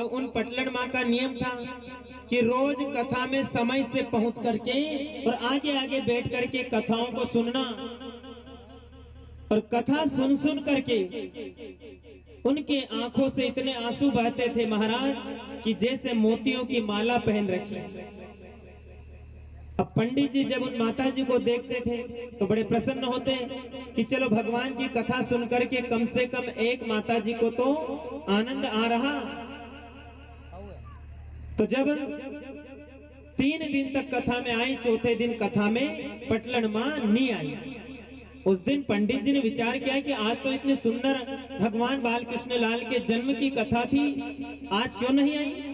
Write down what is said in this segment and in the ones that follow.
अब उन पटलन माँ का नियम था कि रोज कथा में समय से पहुंच करके और आगे आगे बैठ करके कथाओं को सुनना, और कथा सुन सुन करके उनके आंखों से इतने आंसू बहते थे महाराज कि जैसे मोतियों की माला पहन रखी। अब पंडित जी जब उन माता जी को देखते थे तो बड़े प्रसन्न होते कि चलो भगवान की कथा सुन करके कम से कम एक माता जी को तो आनंद आ रहा। तो जब 3 दिन तक कथा में आई, चौथे दिन कथा में पटलन माँ नहीं आई। उस दिन पंडित जी ने विचार किया कि आज तो इतने सुंदर भगवान बाल कृष्ण लाल के जन्म की कथा थी, आज क्यों नहीं आई।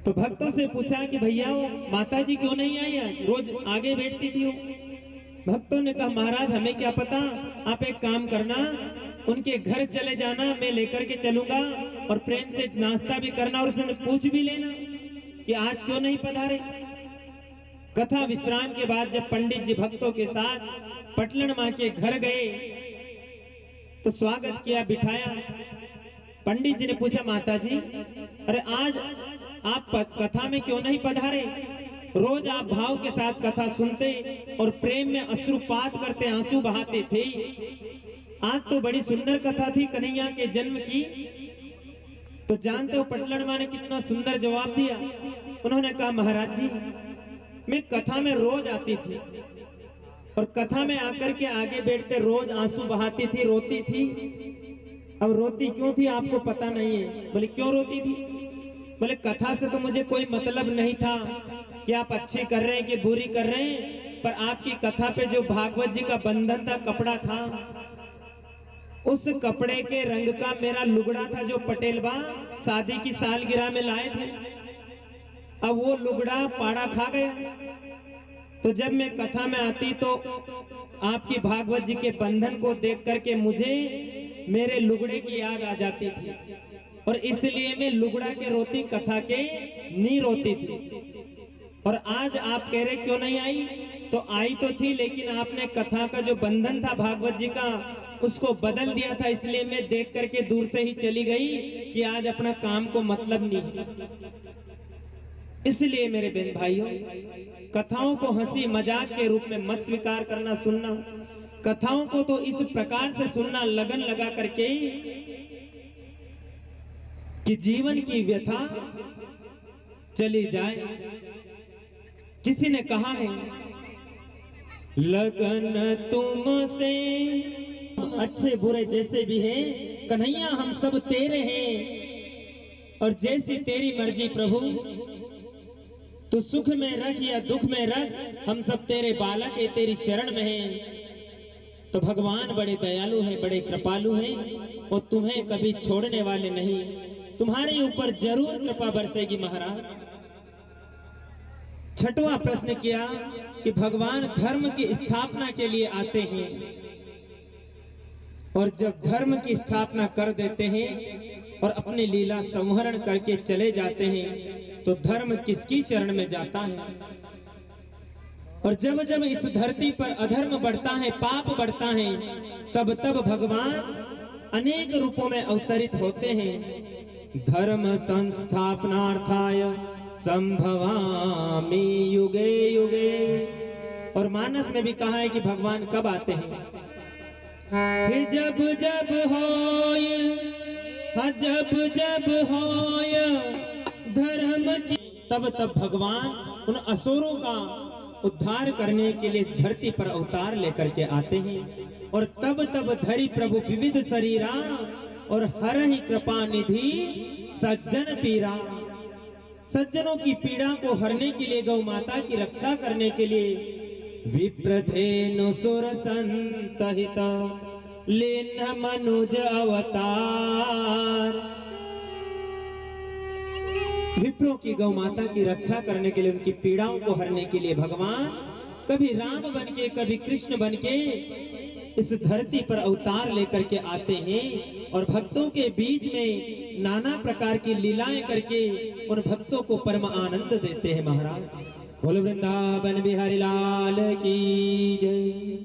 तो भक्तों से पूछा कि भैया वो माता जी क्यों नहीं आई, आज रोज आगे बैठती थी वो। भक्तों ने कहा महाराज हमें क्या पता, आप एक काम करना, उनके घर चले जाना, मैं लेकर के चलूंगा और प्रेम से नाश्ता भी करना और उसने पूछ भी लेना कि आज क्यों नहीं पधारे। कथा विश्राम के बाद जब पंडित जी भक्तों के साथ पटलन माँ के घर गए तो स्वागत किया, बिठाया। पंडित जी ने पूछा माता जी अरे आज आप कथा में क्यों नहीं पधारे, रोज आप भाव के साथ कथा सुनते और प्रेम में अश्रुपात करते, आंसू बहाते थे, आज तो बड़ी सुंदर कथा थी कन्हैया के जन्म की। तो जानते हो पटलन माँ ने कितना सुंदर जवाब दिया। उन्होंने कहा महाराज जी मैं कथा में रोज आती थी और कथा में आकर के आगे बैठते रोज आंसू बहाती थी, रोती थी। अब रोती क्यों थी आपको पता नहीं है। बोले क्यों रोती थी। बोले कथा से तो मुझे कोई मतलब नहीं था कि आप अच्छी कर रहे हैं कि बुरी कर रहे हैं, पर आपकी कथा पे जो भागवत जी का बंधन था, कपड़ा था, उस कपड़े के रंग का मेरा लुगड़ा था जो पटेल बा शादी की सालगिरह में लाए थे। अब वो लुगड़ा पाड़ा खा गया। तो जब मैं कथा में आती तो आपकी भागवत जी के बंधन को देख करके मुझे मेरे लुगड़े की याद आ जाती थी और इसलिए मैं लुगड़ा के रोती, कथा के नहीं रोती थी। और आज आप कह रहे क्यों नहीं आई, तो आई तो थी लेकिन आपने कथा का जो बंधन था भागवत जी का उसको बदल दिया था, इसलिए मैं देख करके दूर से ही चली गई कि आज अपना काम को मतलब नहीं। इसलिए मेरे बहन भाइयों कथाओं को हंसी मजाक के रूप में मत स्वीकार करना, सुनना। कथाओं को तो इस प्रकार से सुनना लगन लगा करके कि जीवन की व्यथा चली जाए। किसी ने कहा है लगन तुमसे अच्छे बुरे जैसे भी हैं कन्हैया हम सब तेरे हैं, और जैसी तेरी मर्जी प्रभु, तू सुख में रख या दुख में रख, हम सब तेरे बालक है, तेरी शरण में हैं। तो भगवान बड़े दयालु हैं, बड़े कृपालु हैं और तुम्हें कभी छोड़ने वाले नहीं, तुम्हारे ऊपर जरूर कृपा बरसेगी महाराज। छठवां प्रश्न किया कि भगवान धर्म की स्थापना के लिए आते हैं और जब धर्म की स्थापना कर देते हैं और अपनी लीला संहरण करके चले जाते हैं तो धर्म किसकी शरण में जाता है। और जब जब इस धरती पर अधर्म बढ़ता है, पाप बढ़ता है, तब तब भगवान अनेक रूपों में अवतरित होते हैं। धर्म संस्थापनार्थाय संभवामि युगे युगे। और मानस में भी कहा है कि भगवान कब आते हैं, जब जब होय, जब जब होय धर्म की, तब तब भगवान उन असुरों का उद्धार करने के लिए इस धरती पर अवतार लेकर के आते हैं। और तब तब धरि प्रभु विविध शरीरा और हर ही कृपा निधि सज्जन पीरा। सज्जनों की पीड़ा को हरने के लिए, गौ माता की रक्षा करने के लिए विप्रधेनु सुर संतहित लेन मनुज अवतार। विप्रों की गौ माता की रक्षा करने के लिए, उनकी पीड़ाओं को हरने के लिए भगवान कभी राम बनके कभी कृष्ण बनके इस धरती पर अवतार लेकर के आते हैं और भक्तों के बीच में नाना प्रकार की लीलाएं करके उन भक्तों को परम आनंद देते हैं महाराज। बोलो वृंदावन बिहारी लाल की जय।